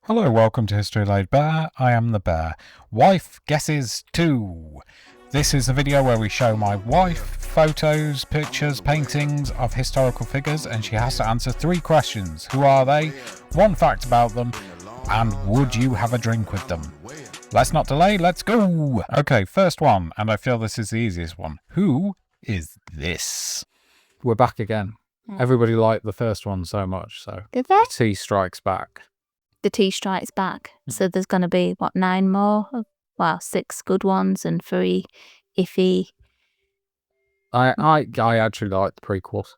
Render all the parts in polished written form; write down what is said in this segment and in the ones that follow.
Hello, welcome to History Laid Bare. I am the bear. Wife Guesses 2. This is a video where we show my wife photos, pictures, paintings of historical figures, and she has to answer 3 questions. Who are they? 1 fact about them, and would you have a drink with them? Let's not delay, let's go! Okay, first one, and I feel this is the easiest one. Who is this? We're back again. Everybody liked the first one so much, so Did they? T strikes back. The T strikes back. So there's going to be, 9 more? Well, 6 good ones and 3 iffy. I actually like the prequels.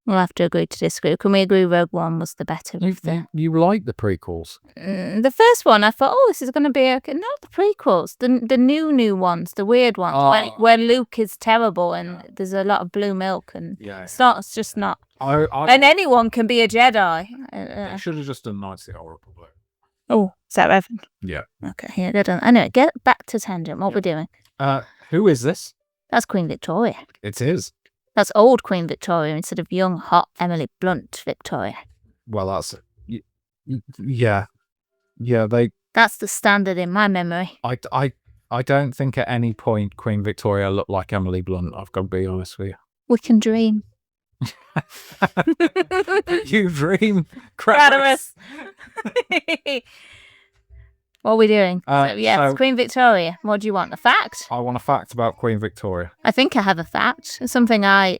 We'll have to agree to disagree. Can we agree Rogue One was the better of the... You like the prequels? The first one, I thought, this is going to be okay. Not the prequels, the new ones, the weird ones, where Luke is terrible and there's a lot of blue milk and it's just not. And anyone can be a Jedi. They should have just done Knights of the Old Republic. Oh, is that Revan? Yeah. Okay, yeah, good on. Anyway, get back to tangent. What we're doing? Who is this? That's Queen Victoria. It is. That's old Queen Victoria instead of young, hot Emily Blunt Victoria. Well, that's... Yeah. Yeah, That's the standard in my memory. I don't think at any point Queen Victoria looked like Emily Blunt, I've got to be honest with you. We can dream. You dream, Cradamus. What are we doing? So Queen Victoria. What do you want? A fact? I want a fact about Queen Victoria. I think I have a fact. Something I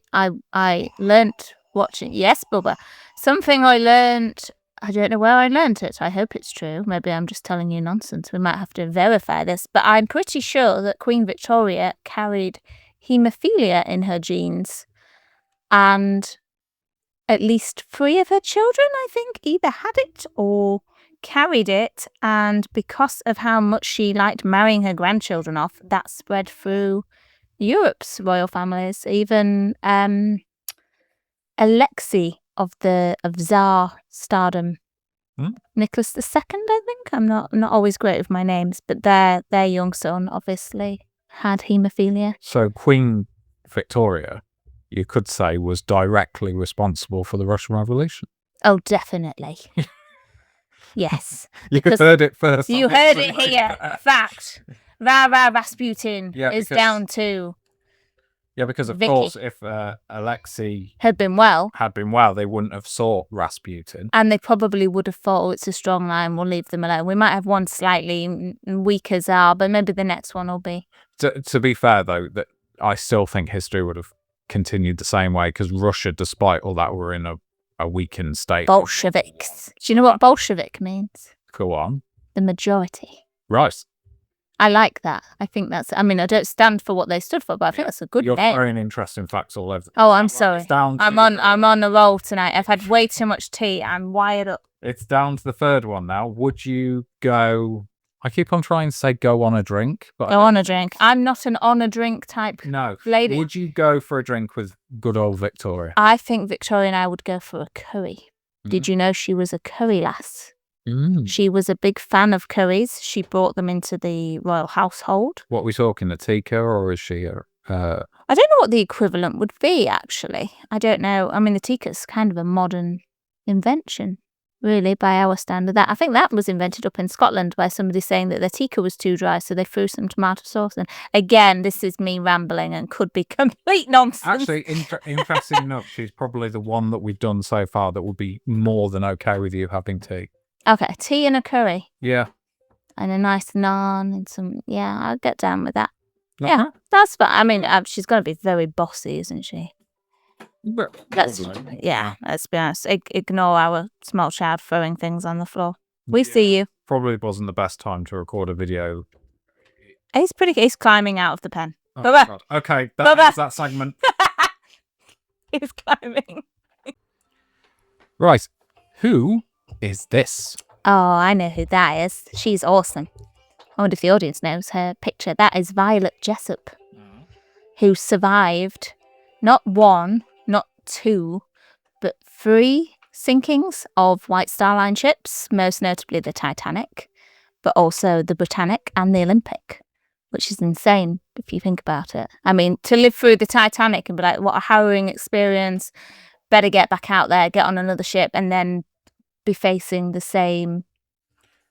learnt watching. Yes, Bubba. Something I learnt. I don't know where I learnt it. I hope it's true. Maybe I'm just telling you nonsense. We might have to verify this. But I'm pretty sure that Queen Victoria carried haemophilia in her genes. And at least 3 of her children, I think, either had it or carried it. And because of how much she liked marrying her grandchildren off, that spread through Europe's royal families. Even Alexei of Tsar stardom, Nicholas II, I think. I'm not always great with my names, but their young son obviously had haemophilia. So Queen Victoria, you could say, was directly responsible for the Russian Revolution. Oh, definitely. Yes. You heard it first. You heard it here. Fact. Rara Rasputin is down to... Yeah, because of Vicky. course, if Alexei had been well, they wouldn't have sought Rasputin. And they probably would have thought, it's a strong line, we'll leave them alone. We might have one slightly weaker Tsar, but maybe the next one will be... To be fair, though, that I still think history would have continued the same way, because Russia, despite all that, were in a weakened state. Bolsheviks. Do you know what Bolshevik means? Go on. The majority. Right. I like that. I think that's... I mean, I don't stand for what they stood for, but I think that's a good You're name. throwing interesting facts all over. Oh, I'm sorry. I'm on a roll tonight. I've had way too much tea. I'm wired up. It's down to the third one now. Would you go... I keep on trying to say go on a drink, but Go on a drink. I'm not an on a drink type lady. Would you go for a drink with good old Victoria? I think Victoria and I would go for a curry. Did you know she was a curry lass? She was a big fan of curries. She brought them into the royal household. What are we talking, a tikka, or is she a... I don't know what the equivalent would be, actually. I don't know. I mean, the tikka's kind of a modern invention, really, by our standard. I think that was invented up in Scotland by somebody saying that their tikka was too dry, so they threw some tomato sauce in. Again, this is me rambling and could be complete nonsense. Actually, interesting enough, she's probably the one that we've done so far that would be more than okay with you having tea. Okay, tea and a curry. Yeah. And a nice naan and some... Yeah, I'll get down with that. Okay. Yeah, that's fine. I mean, she's going to be very bossy, isn't she? Let's be honest. Ignore our small child throwing things on the floor. We see you. Probably wasn't the best time to record a video. He's climbing out of the pen. Oh, Bubba. God. Okay, that's that segment. He's climbing. Right. Who is this? Oh, I know who that is. She's awesome. I wonder if the audience knows her picture. That is Violet Jessup, who survived not 1, not 2, but 3 sinkings of White Star Line ships, most notably the Titanic, but also the Britannic and the Olympic, which is insane if you think about it. I mean, to live through the Titanic and be like, what a harrowing experience. Better get back out there, get on another ship, and then be facing the same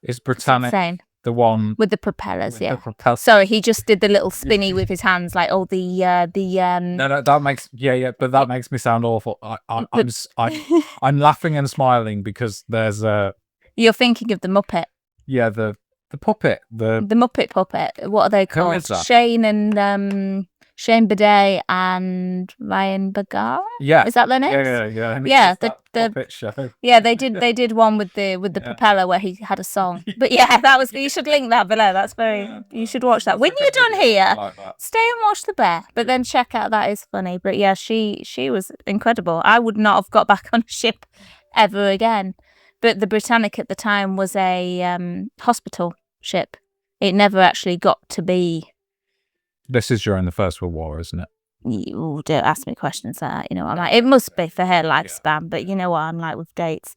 Is It's Britannic insane. the one With the propellers, with yeah. the propeller? Sorry, he just did the little spinny with his hands, like all No, that makes but that makes me sound awful. I'm laughing and smiling because there's You're thinking of the Muppet. the puppet, the Muppet puppet. What are they Who called? is that? Shane Bidet and Ryan Bergara. yeah Is that their names? yeah and Yeah, it's that the puppet show. yeah, they did one with the Yeah. propeller where he had a song. But yeah, that was, you should link that below. That's you should watch that. When you're done here, Like that. stay and watch The Bear, but then check out That Is Funny. But yeah, she was incredible. I would not have got back on a ship ever again. But the Britannic at the time was a hospital ship. It never actually got to be. This is during the First World War, isn't it? You don't ask me questions like that. You know what I'm like. It must be for her lifespan, but you know what I'm like with dates.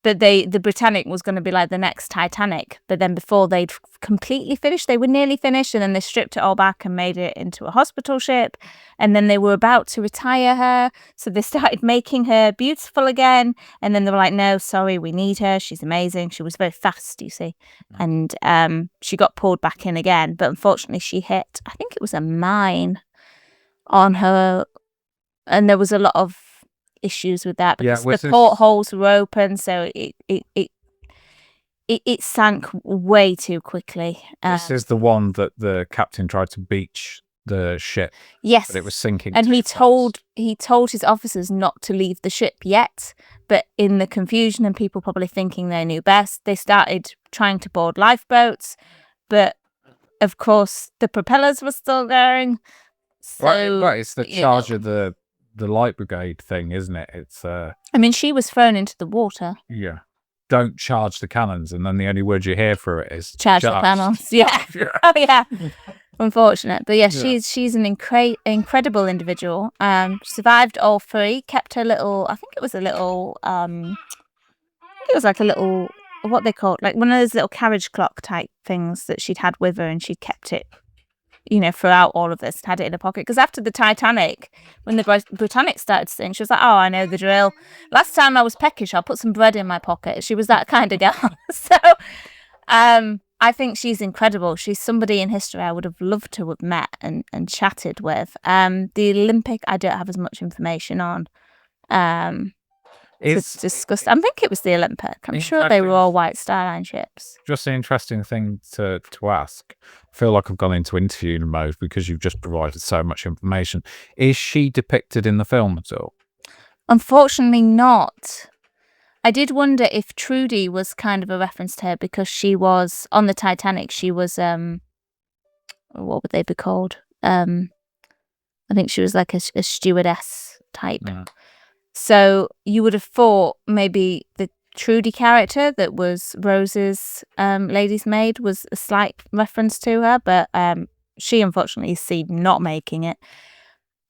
But the Britannic was going to be like the next Titanic, but then before they'd completely finished, they were nearly finished, and then they stripped it all back and made it into a hospital ship, and then they were about to retire her, so they started making her beautiful again, and then they were like, no, sorry, we need her, she's amazing, she was very fast, you see, and she got pulled back in again, but unfortunately she hit, I think it was a mine on her, and there was a lot of issues with that because the portholes were open, so it sank way too quickly. This is the one that the captain tried to beach the ship. Yes, but it was sinking. And he told his officers not to leave the ship yet. But in the confusion and people probably thinking they knew best, they started trying to board lifeboats. But of course, the propellers were still going. So, right. It's the charge of the light brigade thing, isn't it? It's I mean, she was thrown into the water. Yeah. Don't charge the cannons, and then the only word you hear for it is charge the cannons. Yeah. Oh yeah. Unfortunate, but yeah, she's an incredible individual. Survived all three. Kept her little. I think it was a little. I think it was like a little. What they call, like one of those little carriage clock type things that she'd had with her, and she'd kept it, you know, throughout all of this, had it in her pocket. Because after the Titanic, when the Britannic started to sing, she was like, oh, I know the drill. Last time I was peckish, I'll put some bread in my pocket. She was that kind of girl. So I think she's incredible. She's somebody in history I would have loved to have met and chatted with. The Olympic, I don't have as much information on. It's discussed. I think it was the Olympic. I'm sure they were all White Star Line ships. Just an interesting thing to ask. I feel like I've gone into interview mode because you've just provided so much information. Is she depicted in the film at all? Unfortunately not. I did wonder if Trudy was kind of a reference to her because she was on the Titanic. She was what would they be called? I think she was like a stewardess type. Yeah. So you would have thought maybe the Trudy character that was Rose's lady's maid was a slight reference to her, but she unfortunately is seen not making it,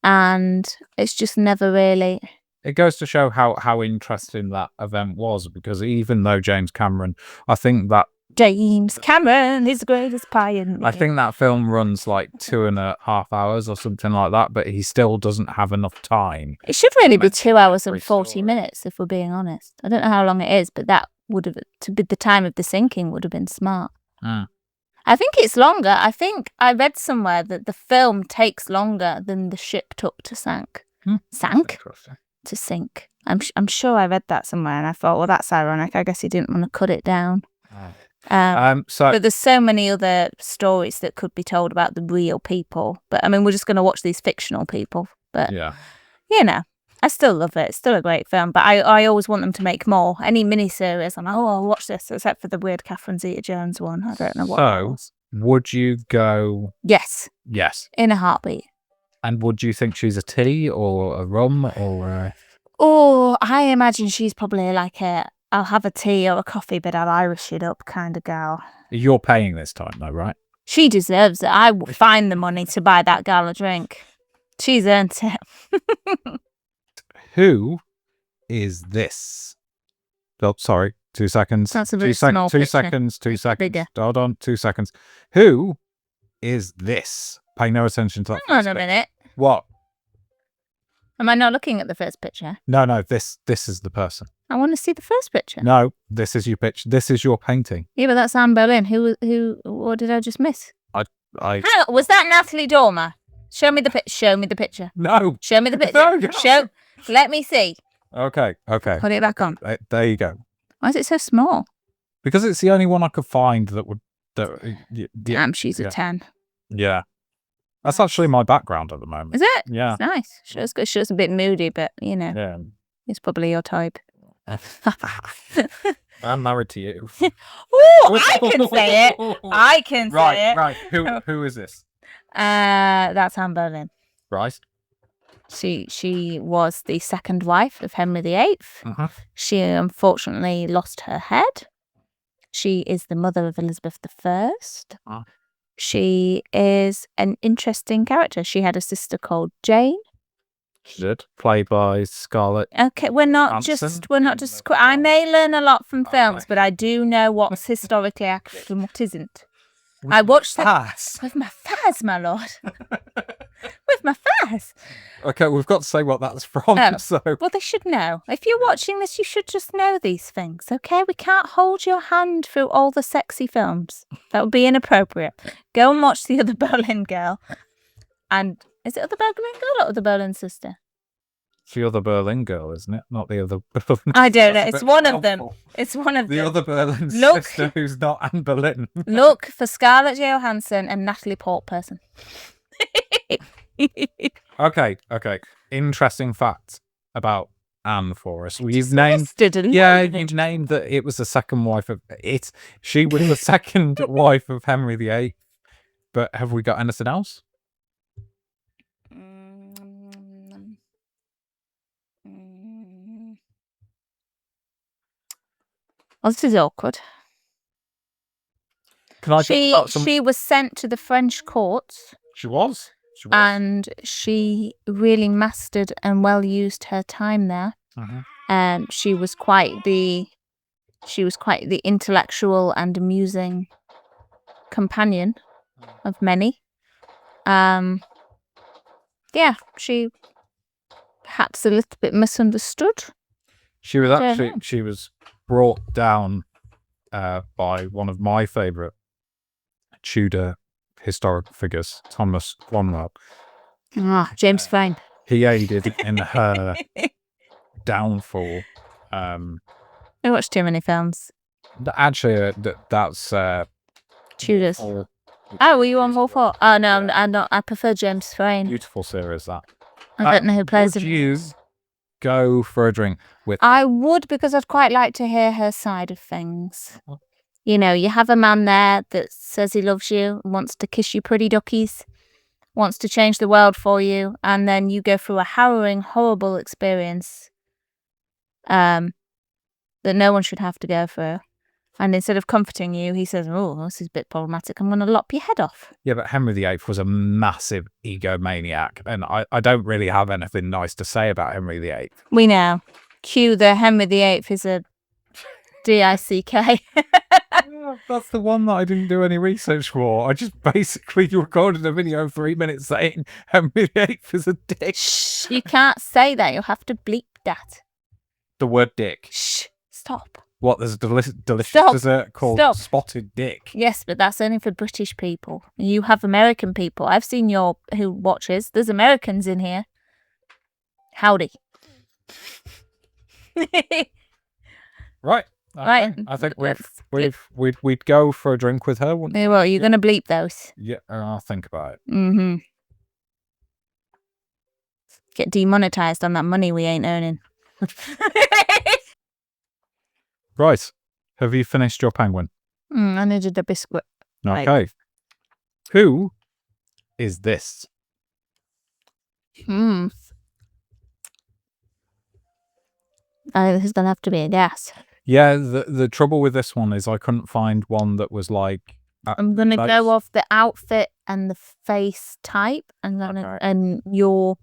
and it's just never really. It goes to show how interesting that event was, because even though James Cameron, I think that James Cameron is the greatest pioneer. I think that film runs like 2.5 hours or something like that, but he still doesn't have enough time. It should really be 2 hours and Restore 40 it. minutes, if we're being honest. I don't know how long it is, but that would have, to be the time of the sinking, would have been smart. Mm. I think it's longer. I think I read somewhere that the film takes longer than the ship took to sink. Sank? To sink. I'm sure I read that somewhere, and I thought, well, that's ironic. I guess he didn't want to cut it down. But there's so many other stories that could be told about the real people. But I mean, we're just going to watch these fictional people. But yeah, you know, I still love it. It's still a great film. But I always want them to make more. Any miniseries, I'm like, oh, I'll watch this. Except for the weird Catherine Zeta-Jones one. I don't know what. So, would you go? Yes. Yes. In a heartbeat. And would you think she's a tea or a rum or? Oh, I imagine she's probably like I'll have a tea or a coffee, but I'll Irish it up kind of gal. You're paying this time though, right? She deserves it. I will find the money to buy that gal a drink. She's earned it. Who is this? Oh, sorry. 2 seconds. That's a two very small 2 picture. seconds. 2 seconds. Bigger. Hold on. 2 seconds. Who is this? Pay no attention to that. Hang on a first bit. minute. What? Am I not looking at the first picture? No, this is the person. I want to see the first picture. No, this is your picture. This is your painting. Yeah, but that's Anne Boleyn. What did I just miss? I Hang on, was that Natalie Dormer? Show me the picture. Show me the picture. No. Show me the picture. No, you're not. Show. Let me see. Okay. Put it back on. There you go. Why is it so small? Because it's the only one I could find that would. Damn, she's a 10. Yeah. That's actually my background at the moment. Is it? Yeah. It's nice. Shows a bit moody, but Yeah. it's probably your type. I'm married to you. Oh, I can say it. I can say it. Right. Who is this? That's Anne Boleyn. Right. She was the second wife of Henry VIII. Uh-huh. She unfortunately lost her head. She is the mother of Elizabeth I. Ah. She is an interesting character. She had a sister called Jane. She did. Played by Scarlett. Okay, we're not Johansson? just. I may learn a lot from films, but I do know what's historically accurate and what isn't. I watched it with my faz, my lord. With my faz. Okay, we've got to say what that's from. Oh. So Well, they should know. If you're watching this, you should just know these things, okay? We can't hold your hand through all the sexy films. That would be inappropriate. Go and watch The Other Boleyn Girl. And is it Other Boleyn Girl or Other Boleyn Sister? it's the other Berlin girl, isn't it? Not the other Berlin. I don't know. That's a It's bit one of them. helpful. It's one of The them. other Berlin Look. sister who's not Anne Boleyn. Look for Scarlett Johansson and Natalie Portman. Okay. Interesting fact about Anne for us. You've named. You've You've named that it was the second wife of it. She was the second wife of Henry VIII. But have we got anything else? Well, this is awkward. Can I talk about some? She was sent to the French courts, She was. and she really mastered and well used her time there. Mhm. She was quite the intellectual and amusing companion of many. She perhaps a little bit misunderstood. She was Don't actually know. she was brought down by one of my favourite Tudor historical figures, Thomas Cromwell. James Vane. He aided in her downfall. I watched too many films. Actually, that's Tudors. all Oh, were you on all four? Oh no, I'm not. I prefer James Vane. beautiful series. That I don't know who plays would him. you go for a drink with? I would, because I'd quite like to hear her side of things. You know, you have a man there that says he loves you, wants to kiss you pretty duckies, wants to change the world for you, and then you go through a harrowing, horrible experience that no one should have to go through. And instead of comforting you, he says, "Oh, this is a bit problematic. I'm going to lop your head off." Yeah, but Henry VIII was a massive egomaniac, and I don't really have anything nice to say about Henry VIII. We know. Cue the Henry VIII is a DICK. That's the one that I didn't do any research for. I just basically recorded a video 3 minutes saying Henry VIII is a dick. Shh, you can't say that. You'll have to bleep that. The word dick. Shh, stop. What, there's a delicious Stop. dessert called Stop. spotted dick. Yes, but that's only for British people. You have American people. I've seen who watches. There's Americans in here. Howdy. Right. Right. I think Let's- we'd go for a drink with her, wouldn't we? Well, you're going to bleep those. Yeah, I'll think about it. Mm-hmm. Get demonetized on that money we ain't earning. Right. Have you finished your penguin? I needed a biscuit. Right. Okay. Who is this? This is going to have to be a guess. Yeah, the trouble with this one is I couldn't find one that was like. I'm going to nice. go off the outfit and the face type. And your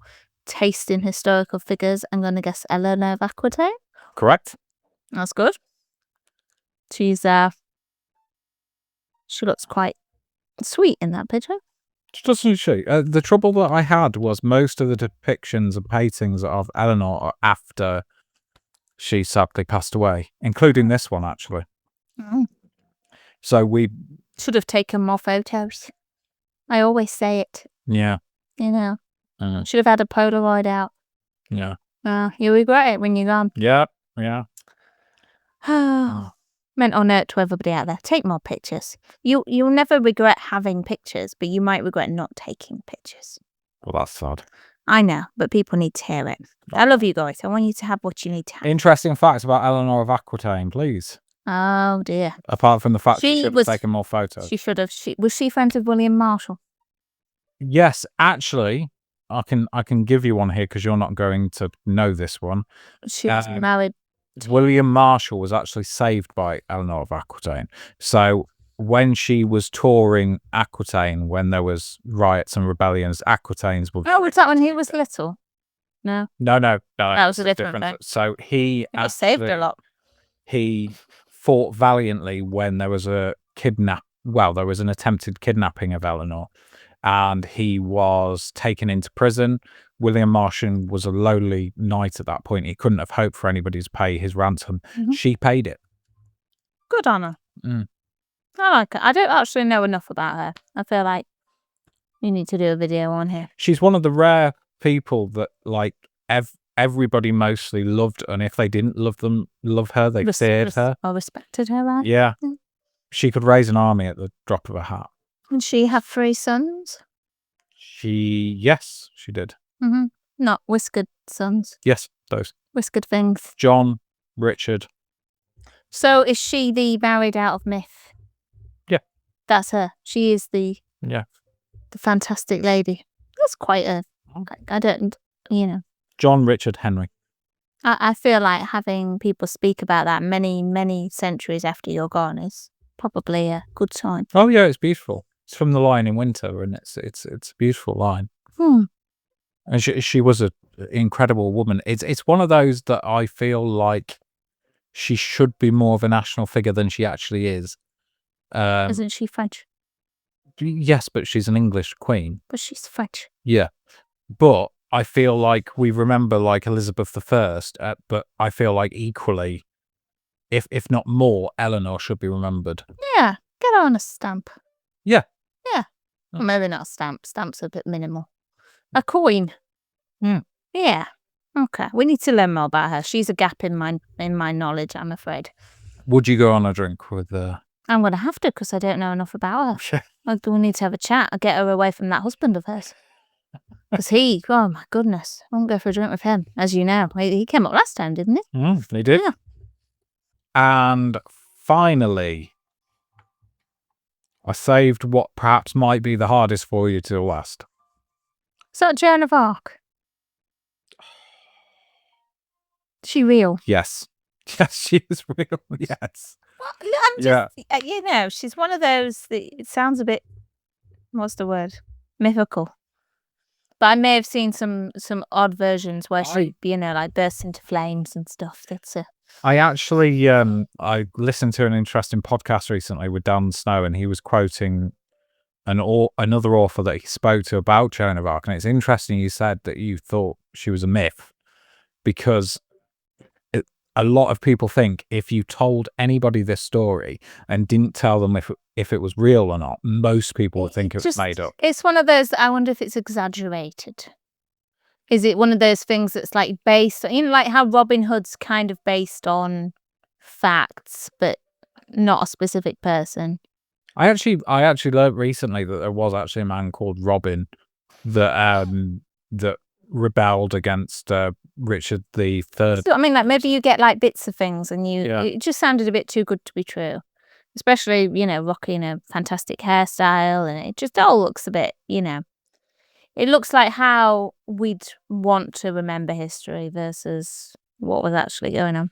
taste in historical figures. I'm going to guess Eleanor of Aquitaine. Correct. That's good. She looks quite sweet in that picture. Doesn't she? The trouble that I had was most of the depictions and paintings of Eleanor are after she sadly passed away, including this one, actually. Mm. So we, Should have taken more photos. I always say it, yeah, you know. Should have had a Polaroid out. yeah, You regret it when you're gone. yeah. Mental note to everybody out there: take more pictures. You'll never regret having pictures, but you might regret not taking pictures. Well, that's sad. I know, but people need to hear it. I love you guys. I want you to have what you need to have. Interesting facts about Eleanor of Aquitaine, please. Oh dear. Apart from the fact she She should was- have taken more photos. She should have. Was she friends with William Marshall? Yes, actually, I can give you one here because you're not going to know this one. She was Um, married. William Marshall was actually saved by Eleanor of Aquitaine. So when she was touring Aquitaine, when there was riots and rebellions, Aquitaines were... Oh, was that when he was little? No, No. That was a it's different thing. So he he saved a lot. He fought valiantly when there was there was an attempted kidnapping of Eleanor, and he was taken into prison. William Marshall was a lowly knight at that point. He couldn't have hoped for anybody to pay his ransom. Mhm. She paid it. Good on her. Mm. I like her. I don't actually know enough about her. I feel like you need to do a video on her. She's one of the rare people that like everybody mostly loved, and if they didn't love her, they feared her. Or respected her, right? Yeah. Mm. She could raise an army at the drop of a hat. And she have 3 sons? Yes, she did. Mm-hmm. Not whiskered sons. Yes, those. Whiskered things. John, Richard. So is she the married out of myth? Yeah. That's her. She is the Yeah. fantastic lady. That's quite a... I don't... You know. John, Richard, Henry. I feel like having people speak about that many, many centuries after you're gone is probably a good sign. Oh yeah, it's beautiful. It's from The Lion in Winter, and it's a beautiful line. And she was an incredible woman. It's one of those that I feel like she should be more of a national figure than she actually is. Isn't she French? Yes, but she's an English queen. But she's French. Yeah, but I feel like we remember like Elizabeth I, but I feel like equally, if not more, Eleanor should be remembered. Yeah, get her on a stamp. Yeah. Yeah. Well, maybe not a stamp. Stamp's a bit minimal. A coin. Hmm. Yeah. Okay. We need to learn more about her. She's a gap in my knowledge, I'm afraid. Would you go on a drink with I'm going to have to because I don't know enough about her. Sure. We need to have a chat. I'll get her away from that husband of hers. Because oh my goodness, I won't go for a drink with him, as you know. He came up last time, didn't he? They did. Yeah. And finally, I saved what perhaps might be the hardest for you till last. Is that Joan of Arc? Is she real? Yes. Yes, she is real. Yes. I'm just, you know, she's one of those that it sounds a bit, what's the word? Mythical. But I may have seen some odd versions where she, you know, like bursts into flames and stuff. That's I actually, I listened to an interesting podcast recently with Dan Snow, and he was quoting another author that he spoke to about Joan of Arc. And it's interesting you said that you thought she was a myth, because a lot of people think if you told anybody this story and didn't tell them if it was real or not, most people would think it was made up. It's one of those that I wonder if it's exaggerated. Is it one of those things that's like based, you know, like how Robin Hood's kind of based on facts, but not a specific person? I actually learned recently that there was actually a man called Robin that rebelled against Richard III. So, I mean, like maybe you get like bits of things and Yeah. it just sounded a bit too good to be true. Especially, you know, rocking a fantastic hairstyle, and it just all looks a bit, you know, it looks like how we'd want to remember history versus what was actually going on.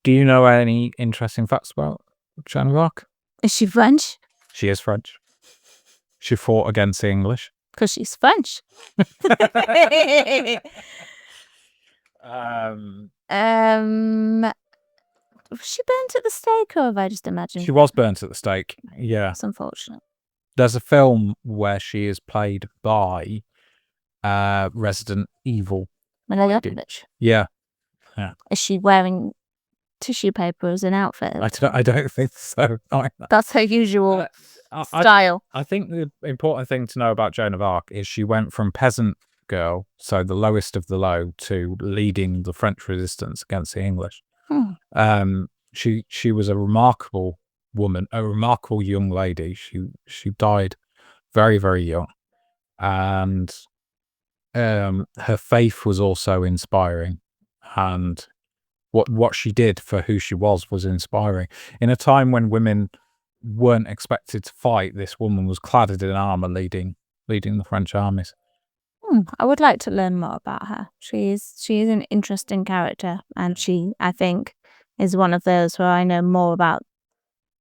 Do you know any interesting facts about Joan of Arc? Is she French? She is French. She fought against the English. Because she's French. Was she burnt at the stake, or have I just imagined? She was burnt at the stake. Yeah. That's unfortunate. there's a film where she is played by Resident Evil. Mila Jovovich. Yeah, Is she wearing tissue paper as an outfit? I don't think so. That's her usual I style. think the important thing to know about Joan of Arc is she went from peasant girl, so the lowest of the low, to leading the French resistance against the English. She was a remarkable woman, a remarkable young lady. She died very, very young, and her faith was also inspiring, and what she did for who she was inspiring. In a time when women weren't expected to fight, this woman was clad in armor, leading the French armies. I would like to learn more about her. She is an interesting character, and she, I think, is one of those where I know more about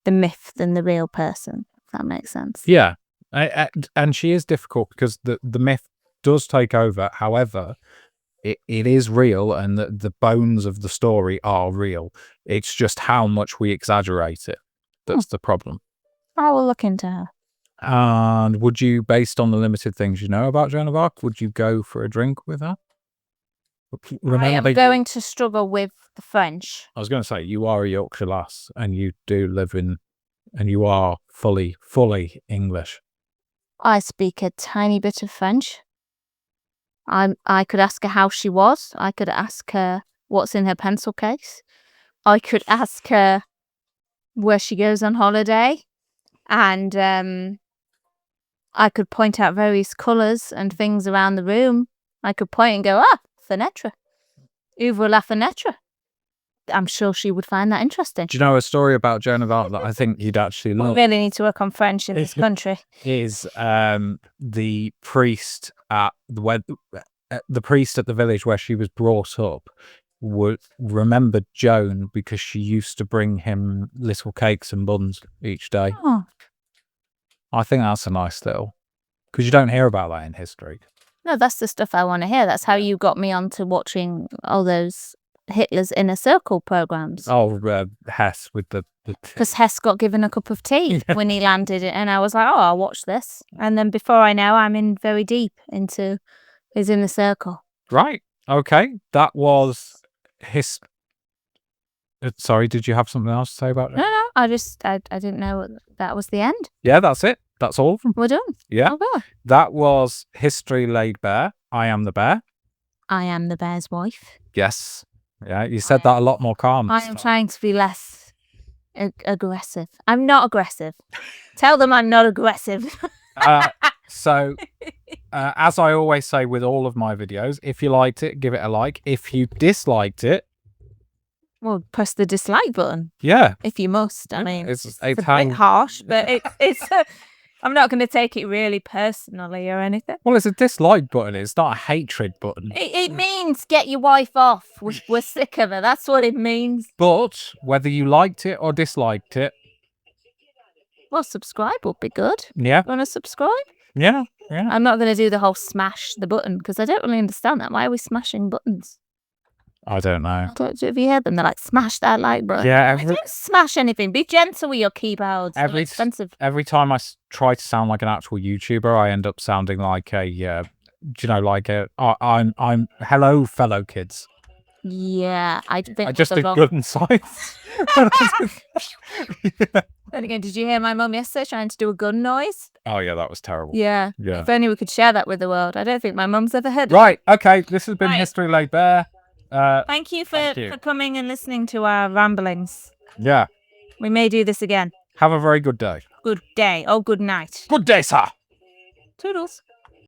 the myth than the real person. If that makes sense. Yeah, and she is difficult because the myth does take over. However, it is real, and the bones of the story are real. It's just how much we exaggerate it that's the problem. I will look into her. And would you, based on the limited things you know about Joan of Arc, would you go for a drink with her? I am going to struggle with the French. I was going to say, you are a Yorkshire lass, and you do live in, and you are fully English. I speak a tiny bit of French. I could ask her how she was. I could ask her what's in her pencil case. I could ask her where she goes on holiday. And I could point out various colours and things around the room. I could point and go, fenêtre. Ouvre la fenêtre. I'm sure she would find that interesting. Do you know a story about Joan of Arc that I think you'd actually love? We really need to work on French in this country. Is the priest at the priest at the village where she was brought up would remember Joan because she used to bring him little cakes and buns each day. Oh. I think that's a nice little, because you don't hear about that in history. No, that's the stuff I want to hear. That's how you got me onto watching all those Hitler's Inner Circle programs. Oh, Hess with the because Hess got given a cup of tea when he landed, and I was like, I'll watch this. And then before I know, I'm in very deep into his Inner Circle. Right. Okay. That was Sorry, did you have something else to say about it? No, I didn't know that was the end. Yeah, that's it. That's all of them. We're done. Yeah. Okay. That was History Laid Bare. I am the bear. I am the bear's wife. Yes. Yeah, you said that a lot more calm. I am trying to be less aggressive. I'm not aggressive. Tell them I'm not aggressive. So, as I always say with all of my videos, if you liked it, give it a like. If you disliked it, well, press the dislike button. Yeah. If you must. I mean, it's a bit harsh, but it's I'm not going to take it really personally or anything. Well, it's a dislike button. It's not a hatred button. It means get your wife off. We're sick of her. That's what it means. But whether you liked it or disliked it, well, subscribe would be good. Yeah. Want to subscribe? Yeah. Yeah. I'm not going to do the whole smash the button because I don't really understand that. Why are we smashing buttons? I don't know. Have you heard them? They're like, smash that like button. Yeah. Don't smash anything. Be gentle with your keyboards. Every expensive. Every time I try to sound like an actual YouTuber, I end up sounding like a, I'm hello, fellow kids. Yeah, I think I just did good and science. Then again, did you hear my mum yesterday trying to do a gun noise? Oh yeah, that was terrible. Yeah. If only we could share that with the world. I don't think my mum's ever heard. Right. Okay. This has been History Laid Bare. Thank you for coming and listening to our ramblings. Yeah. We may do this again. Have a very good day. Good day. Oh, good night. Good day, sir. Toodles.